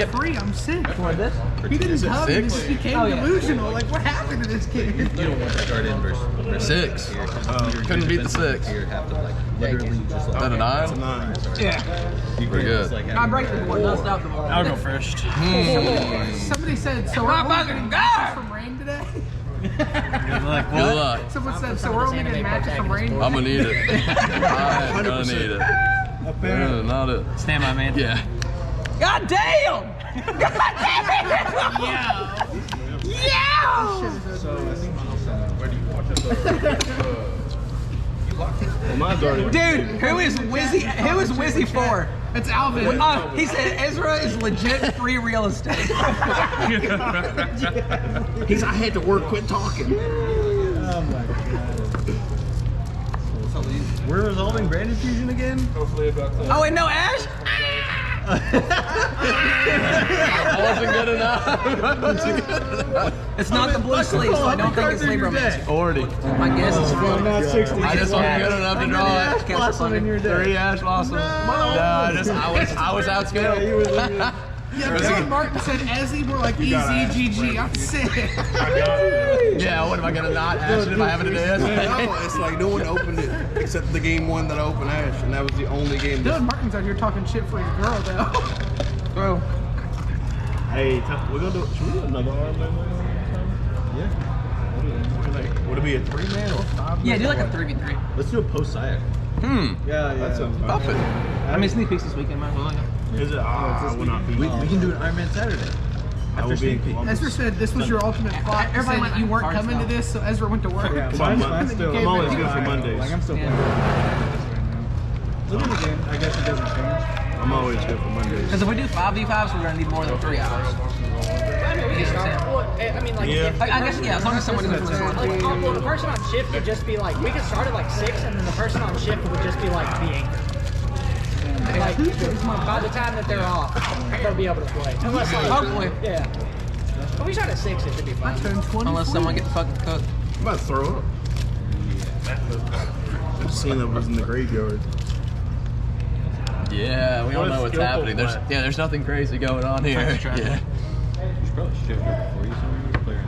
got free. I'm sick. For this? He didn't come. He just became delusional. Like, what happened to this kid? You don't want to start in versus 6. Couldn't beat the 6. You have to like literally just like. Is that a 9? It's a 9. Yeah. Pretty good. Like I break the board, don't stop the board. I'll go first. Somebody said, so we're only getting matches from rain today? Good luck. Good luck. Someone said, so we're only getting matches from rain today? I'm gonna need it. I'm gonna need it. Not it. Stand by, man. Yeah. God damn! God damn! Well, mine's already. Dude, who is Wizzy for? It's Alvin. He said Ezra is legit free real estate. He's. I had to work. Quit talking. Oh my god. We're resolving brand infusion again? Hopefully about that. Oh wait, no, Ash? I wasn't good enough. It's not the blue sleeve, so I don't think it's Libra Master. 40. My guess is Not 60. I just wasn't good enough to draw it. Blossom in your day. 3 Ash Blossom. No, I was outskilled. Yeah, Dylan Martin said Ezzy, we're like easy, GG, I'm sick. Yeah, what am I gonna not Ash it if I have it in this? No, it's like no one opened it except the game 1 that I opened Ash, and that was the only game. Dylan Martin's out here talking shit for his girl, though. Bro. Hey, we're gonna do. Should we do another arm man? Yeah. Would it be a 3-man or 5-man? Yeah, do like a 3v3. Let's do a post Syak. Yeah. That sounds fun. Buff it. I mean, sneak peeks this weekend, might as well. Is it? I will not be. We can do an Iron Man Saturday. I will be in Columbus. Ezra said this was your ultimate flop. Everybody said that you weren't coming to this, so Ezra went to work. I'm always good for Mondays. Like, I'm still playing. Look at the game. I guess it doesn't change. I'm always good for Mondays. Because if we do 5v5s, we're going to need more than 3 hours. I mean, like, Yeah. if, I guess, yeah, as long as someone doesn't like, well, the person on shift would just be like, we could start at like 6, and then the person on shift would just be like the anchor. Like, by the time that they're off, they'll be able to play. Unless, like, Hopefully. yeah. But we start at 6, it should be fine. Unless someone gets fucking cooked. I'm about to throw up. I've seen that was in the graveyard. Yeah, we don't know what's happening. There's nothing crazy going on here. Yeah. You should probably shift it before you start player.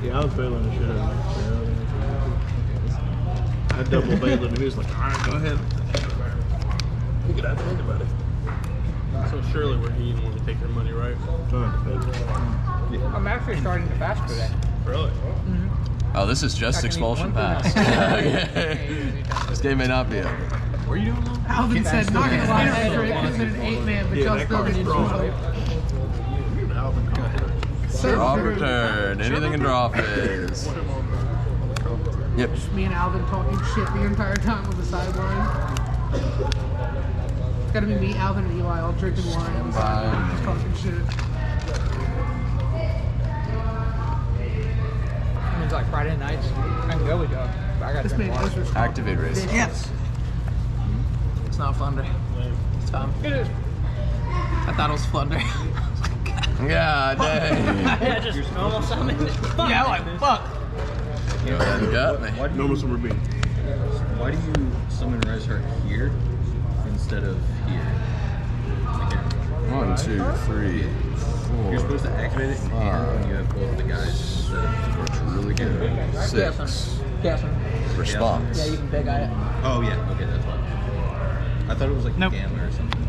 Yeah, I was bailing the shit out of it. I double bailed him and he was like, alright, go ahead. You could have to think about it. So surely we're eating when we take their money, right? I'm actually starting to fast today. Really? Oh, this is just expulsion pass. This game may not be it. What are you doing, though? Alvin said, not gonna lie, Ezra, it could have been an 8-man, but y'all still didn't do it. Draw return. Anything in draw phase. Yep. Just me and Alvin talking shit the entire time with the sideline. It's gotta be me, Alvin, and Eli all drinking wine on the sideline, just talking shit. It means like Friday nights, I can go with y'all. But I got This to man Ezra's Activate race. Yes. It's not Flunder. It's fine. It is. I thought it was Flunder. God dang. Yeah, just normal summon. Yeah, I'm like, fuck. You got me. Normal Summer Bean. Why do you summon Res Heart here instead of here? Like here. 1, 2, 3, 4. You're supposed to activate it in here when you have both the guys instead of. It's really good. 6. Gasson. Response. Yeah, you can big eye it. Oh yeah, okay, that's why. I thought it was like Gambler or something.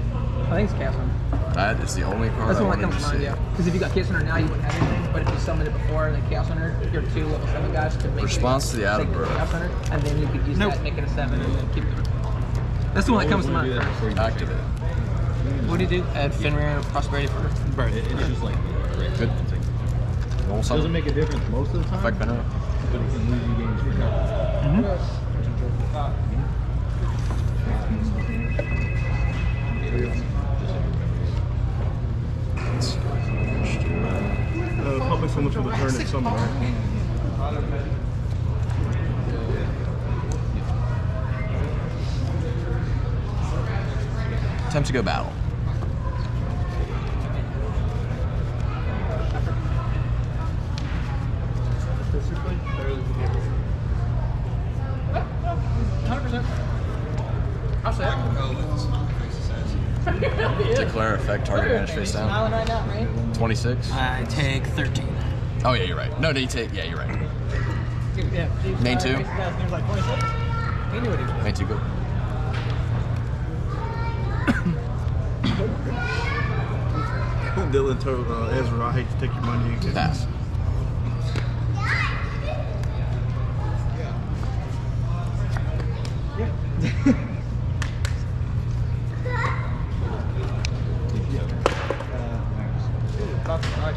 I think it's Gasson. That is the only card That's I the one that wanted comes to to mind, see. yeah. Because if you got Chaos Hunter now, you wouldn't have anything. But if you summoned it before and then Chaos Hunter, your 2 level 7 guys could make Response to the take Adabur. Chaos Hunter, and then you could use that, make it a 7, and then keep it. That's the one that comes to mind. Activate. What do you do? Add Fenrir and Prosperity for Right, it's just like Good. Roll It something. doesn't make a difference most of the time, Effect Fenrir. but it can lose you games for now. Probably so much of a turn in summer, right? Time to go battle. effect, target advantage face down. Smiling right now, right? 26. I take 13. Oh yeah, you're right. No, did you take? Yeah, you're right. Yeah. Main two. He was like 26. He knew what he was doing. Main 2 good. Dylan told Ezra, I hate to take your money again. Pass.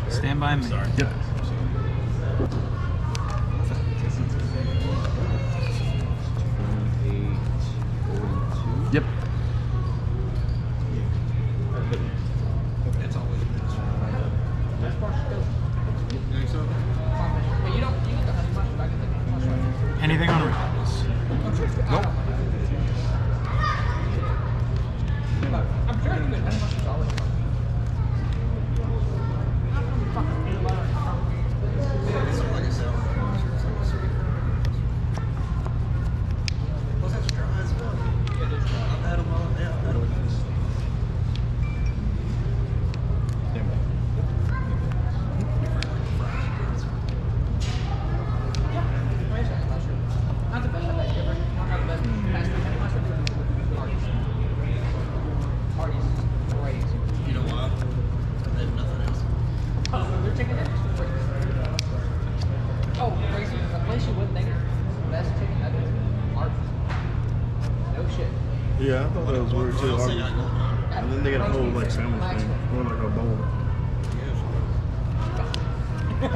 Stand by me. Yep. Yep. But you get the honey mushroom back in the mushroom. Anything on Rebels? Nope. I'm sure it's good. Honey mushroom's always fun. Not the best I've had ever. Not the best. Fast food honey mushroom. Parties. Crazy. You know why? There's nothing else. Oh, they're chicken nuggets. Oh, crazy. A place you wouldn't think is the best chicken nuggets. Art. No shit. Yeah, I thought that was weird too. What else they got going on? And then they got a whole like sandwich thing, more like a bowl. I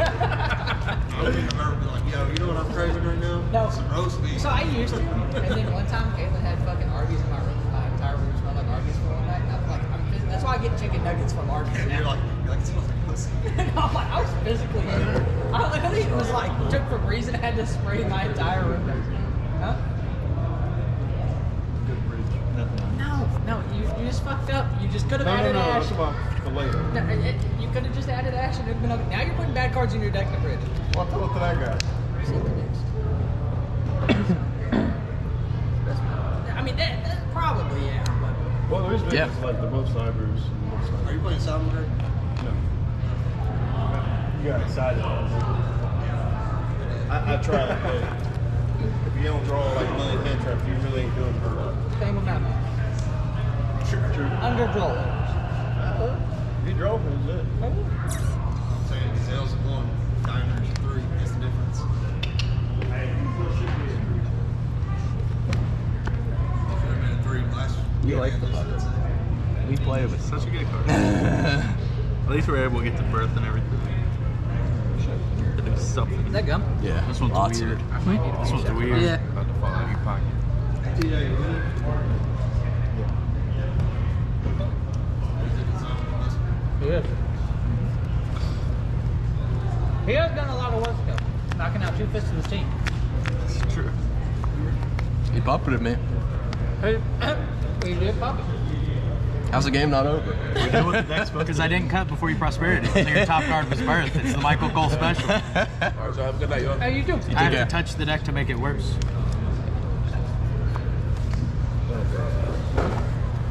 don't even remember being like, yo, you know what I'm craving right now? No. Some roast beef. So I used to, and then one time Caitlin had fucking Arby's in my room. My entire room smelled like Arby's for one night. And I'm like, that's why I get chicken nuggets from Arby's And now. you're like, it smells like pussy. And I'm like, I was physically ill. I literally was like, took Febreze and had to spray my entire room. Huh? No, you just fucked up. You just could have added ash. That's about for later. No, you could have just added ash and it would have been okay. Now you're putting bad cards in your deck to bridge. What to that guy? I mean, that probably, yeah. But Well, there's Yeah. yeah. like the both cybers. Are you playing Silent Grade? No. You got excited. I tried to play. If you don't draw like a million hand traps, you really ain't doing very well. same with that. True. Under draw. If you draw, it's it. I'm saying Zales are going, Diners 3. That's the difference. Should have been a 3 last You year. like the bucket. We play with such a good card. At least we're able to get to birth and everything. To do something. Is that gum? Yeah. This one's Lots weird. Of it. This one's weird. Yeah. About to fall out of your pocket. Yeah. He has done a lot of work though, knocking out 2 fists of the team. It's true. He puppeted me. Hey, we did pop it. How's the game not over? We did what the deck's supposed Because to I didn't cut before you prosperity. So your top card was birth. It's the Michael Cole special. I Alright, so have a good night, y'all. How you do? have care. to touch the deck to make it worse.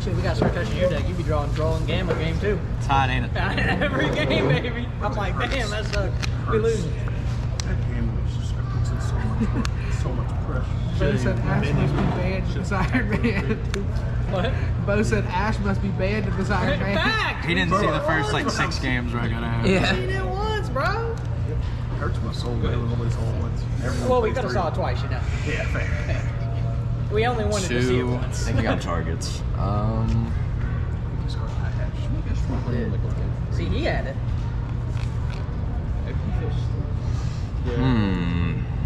Shit, we gotta start touching your deck. You be drawing gamma game too. It's hot, ain't it? Every game, baby. I'm like, damn, that sucks. We losing. That game was just puts in so much pressure. Bo said Ash must be banned in this Iron Man. What? Bo said Ash must be banned in this Iron Man. Back! He didn't see the first like 6 games we're gonna have. Yeah. Seen it once, bro. Hurts my soul. They were always all once. Everyone Well, we plays could have three. saw it twice, you know. Yeah, fair. We only wanted to see it 2. I once. think you got targets. See, he had it.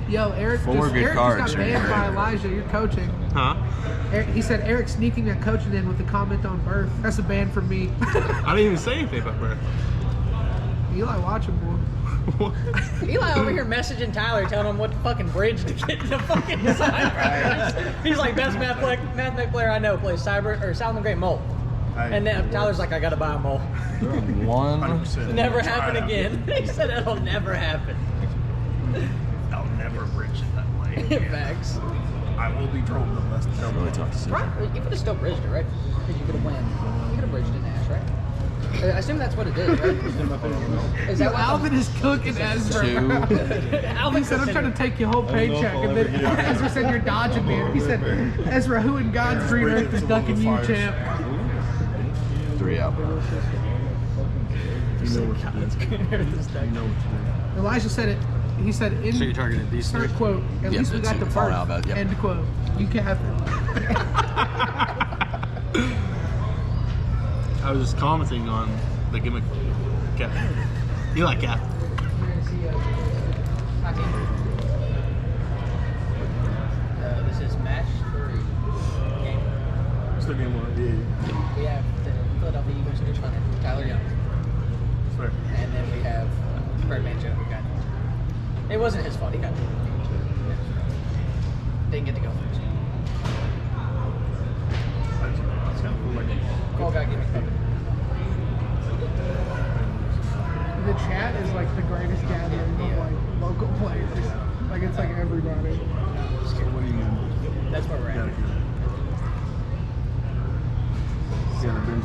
Yo, Eric, Four good Eric cards just got right banned here. by Elijah. You're coaching. Huh? Eric, he said Eric sneaking that coaching in with a comment on birth. That's a ban from me. I didn't even say anything about birth. Eli, watch him, boy. Eli over here messaging Tyler, telling him what the fucking bridge to get in the fucking cyber. He's like, best math player I know plays cyber or Silent Great Mole. And then Tyler's like, I gotta buy a mole. 1. 100%. Never happen again. He said it'll never happen. I'll never bridge it that way. Facts. I will be drove the less than Really tough to see. Right? You could have still bridged it, right? Because you could have won. You could have bridged in Ash, right? I assume that's what it is, right? Is that what Alvin is cooking Ezra. Two. He said, I'm trying to take your whole paycheck. And then Ezra said, you're dodging me. And he said, Ezra, who in God's green earth is ducking you, champ? 3 out. Elijah said it. He said, So you're targeting these start three? quote, at Yep, least we that's got the it. Falling first. out about it, yep. End quote. You Catherine. I was just commenting on the gimmick. Cat. You like cat? This is match 3 game. Still game 1. Yeah. We have the Philadelphia Eagles new punter, Tyler Young. Fair. And then we have Birdman Joe who got it. It wasn't his fault, he got it. Didn't get to go first. It's kind of cool. Like, Cole got gimmick puppet. The chat is like the greatest gathering of like local players. Like it's like everybody. That's where we're at.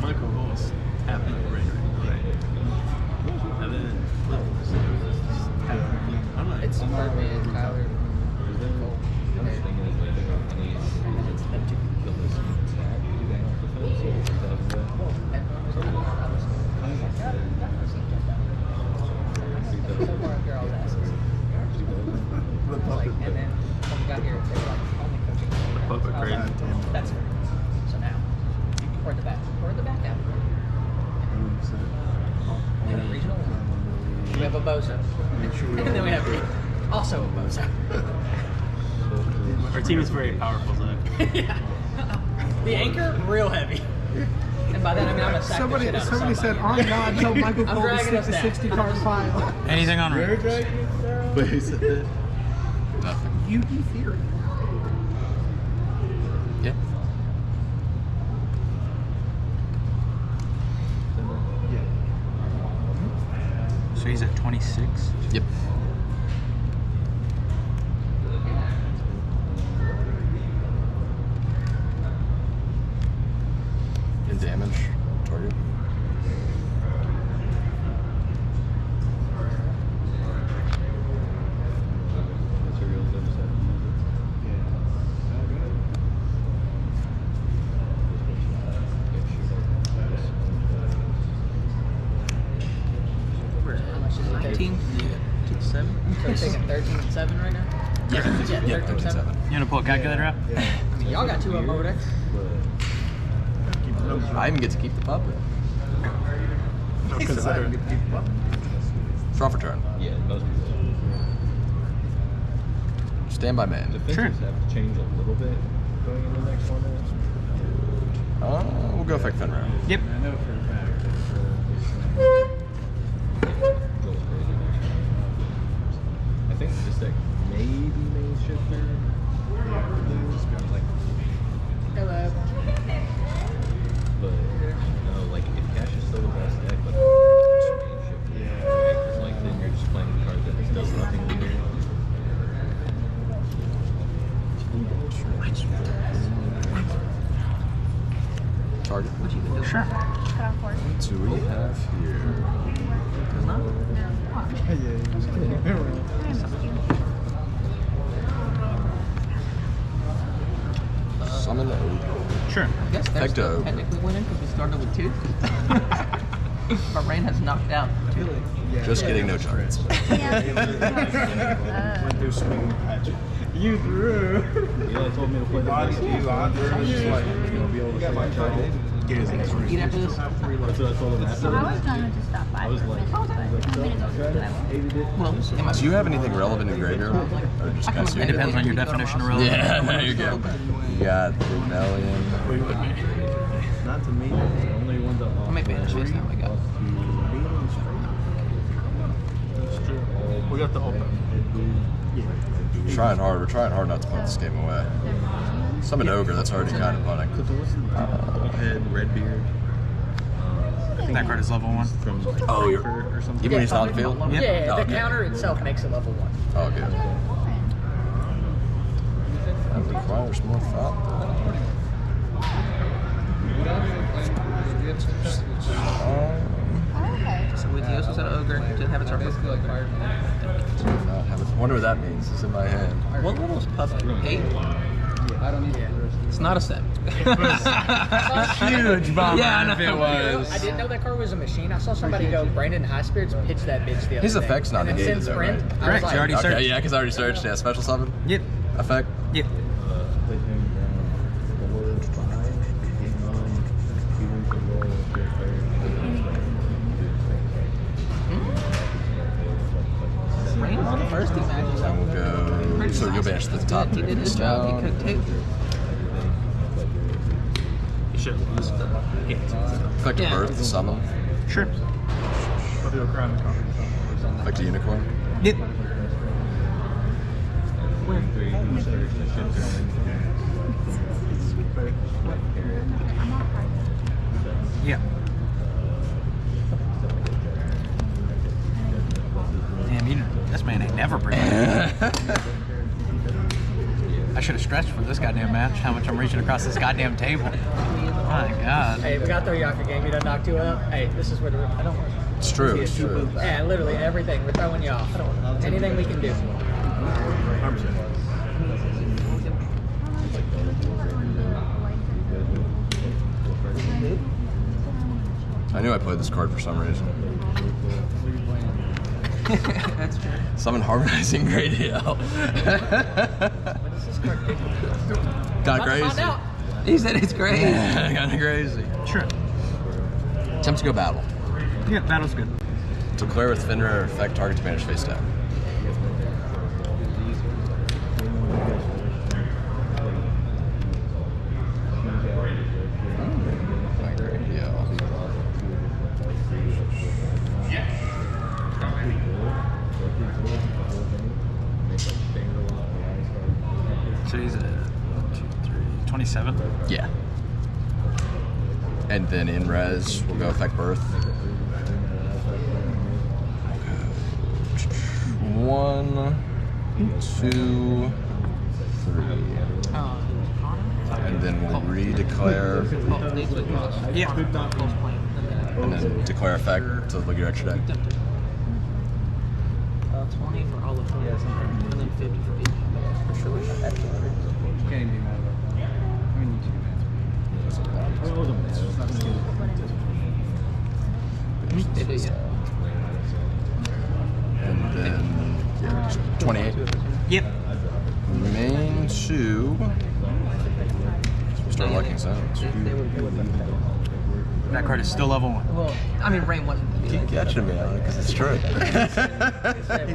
Michael Ross happened to break, right? And then It's Birdman, Tyler, Cole, and then it's them two. So far, they're all asses. Like, and then when we got here, they were like only coaching. puppet crazy. That's fair. So now, we're at the back. We're at the back out. And then regional. We have a bozo. And then we have also a bozo. Our team is very powerful, Zach. Yeah. The anchor, real heavy. And by that I mean I'm gonna sack the shit out of Somebody said, on God, tell Michael I'm Cole to dragging us stick the down. 60 card pile. Anything on Red? But he said that. Nothing. Yuki Theory. Yeah. So he's at 26. Yep. And damage. Target. How much is it? 13? 7? So we're taking 13 and 7 right now? Yeah. Yeah, 13 and 7. You want to pull a calculator out? I mean, y'all got 2 of them over there. I even get to keep the puppet. Draw for turn. Yeah, most people. Stand by man. Defenses have to change a little bit going into the next one. We'll go effect Fenrir. Yep. I think this deck maybe may shifter. Hello. But no, like if Cash is still the best deck, but shifter, like then you're just playing a card that does nothing to you. Target. Sure. What do we have here? Summon the Ogre. Sure. I guess they're Ecto. still technically winning because we started with 2. Our brain has knocked out 2. Just kidding, no targets. Went through swing patch. Eli told me to play the Body, first you out there, it's just like, you know, be able to get my child. Get his next Eat after this? That's what I told him after. I was going to stop by. I was like, Well, Do you have anything relevant in graveyard? Or just kind of It depends on your definition of relevant. Yeah, there you go. You got Rebellion. not to me, the only ones that lost. How many banish face now we got? We got the open. Trying hard. We're trying hard not to put this game away. Summon Ogre, that's already kind of punting. Head, Redbeard. That card is level 1. From Oh, you're. or something. Even when he's not on the field? Yep. Yeah, Oh, the okay. counter itself makes it level 1. Oh, good. That requires more thought. So with you, also said ogre to have its I wonder what that means. It's in my hand. What level is Puff? 8? It's not a set. Huge bummer Yeah, I know. if it was. I didn't know that card was a machine. I saw somebody go Brandon High Spirits pitch that bitch the other His day. effect's not and then negated since though, right? Sprint, I was Correct, like, you already Okay, searched. yeah, because I already searched. Yeah, special summon. Yep. Effect. Yep. Rain on the first two matches. And we'll go. So you'll banish the top. He did his job. He could too. You should lose the hit. Effect of Yeah. birth, the summon. Sure. I'll do a crime card. Effect of unicorn. Yep. Yeah. Damn, this man ain't never bringing it. I should have stretched for this goddamn match. How much I'm reaching across this goddamn table. My God. hey, we gotta throw you off your game. You done knocked 2 up. Hey, this is where I don't want. It's true. It's true. Yeah, literally everything. We're throwing you off. Anything we can do. I knew I played this card for some reason. That's true. Summon Harmonizing Gradient. What is this card do? Got About to find crazy. out. He said it's great. Kind of crazy. Sure. Attempt to go battle. Yeah, battle's good. Declare with Fenrir effect target to manage face down. So he's at 27. Yeah. And then in res, we'll go effect birth. One, 2, 3. And then we'll redeclare. Yeah. And then declare effect to look at your extra deck. 20 for all of them. And then 50 for each. For sure. That's Can't be mad about that. I mean, you They do, yeah. And then yeah, 28. Yep. Main 2. We'll start liking sounds. That card is still level 1. Well, I mean, Rain wasn't. Keep catching me on it because it's true.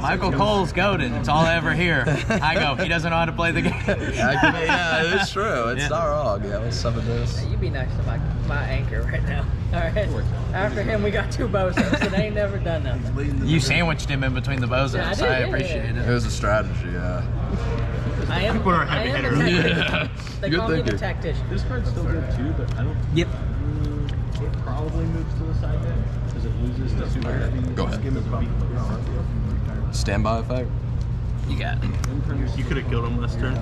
Michael Cole's goaded. It's all I ever hear. I go, he doesn't know how to play the game. Yeah, it's true. It's not wrong. Yeah, let's summon this. You be next to my anchor right now. All right. After him, we got 2 bozos, and they ain't never done nothing. You sandwiched him in between the bozos. Yeah, I did, I yeah. appreciate It it. was a strategy, yeah. I am. People are I heavy am hitters. a tactician. Yeah. They Good call me the thinking. tactician. This card's still good too, but I don't. Yep. It probably moves to the side deck because it loses to super heavy. Go ahead. Skim is beat. Standby effect. You got it. You could have killed him last turn.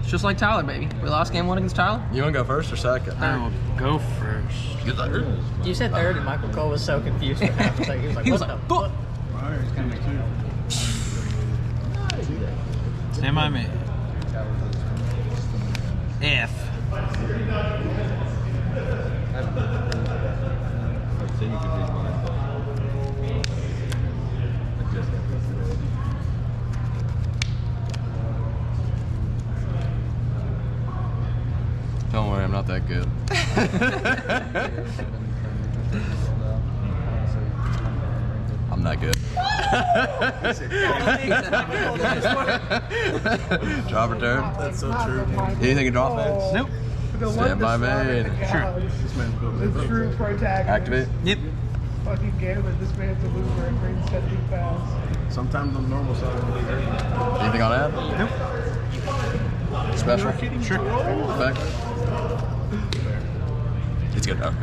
It's just like Tyler, baby. We lost game 1 against Tyler. You want to go first or second? I will go first. Good luck. You said third, and Michael Cole was so confused for half a second. He was like, He was "What like, the "Fuck." fuck?" Stand by me. F. Don't worry, I'm not that good. I'm not good. Drop a turn. That's so true. Anything in drop phase? Nope. Stand by main. Sure. The true protagonist. Activate. Yep. Fucking gambit. This man's a loser and brings 70 pounds. Sometimes on normal side. Anything on add? Nope. Special? Sure. Effect? It's good. Okay.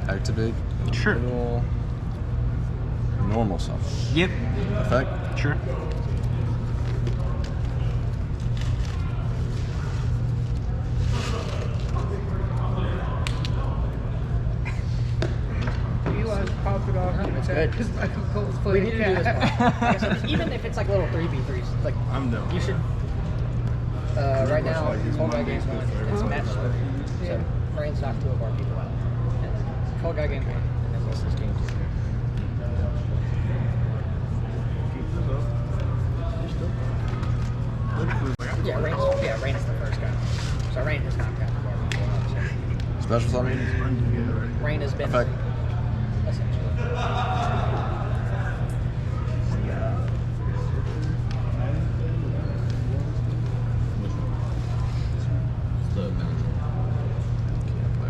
Activate. Sure. Normal summon. Yep. Effect? Sure. Good. because Michael Cole's We playing need to do this more. cash. Like I said, even if it's like little 3v3s, like I'm done. you should. Right now, Cold Guy game 1, it's match 3. So Rain's knocked 2 of our people out. And then Cold Guy game 1, and then this is game 2. Yeah, Rain is the first guy. So Rain has knocked out of our people out. So Specials, I mean? Rain has been Effect. essentially.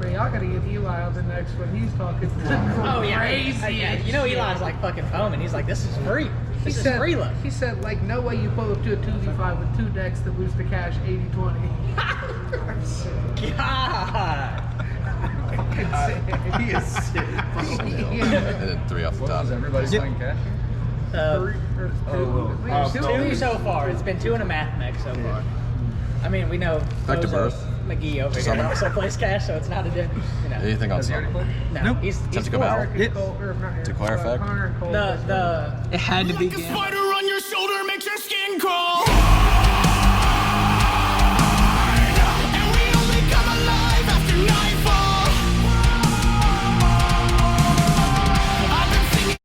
Man, y'all gotta get Eli on the next one. He's talking Oh yeah, crazy. yeah. You know Eli's like fucking foaming. He's like, this is free. This is free look. He said, like, no way you pull up to a 2v5 with 2 decks that lose to cash 80-20. God. He is sick. And then 3 off the top. Everybody's playing cash? Two so far. It's been 2 and a math mech so far. I mean, we know Back to Bozo birth. McGee over here Summon. also plays cash, so it's not a Anything on summon? No, he's Tentacle Bow? Connor and Cole, or not Aaron, Declare effect? Connor and Cole. the It had to be game.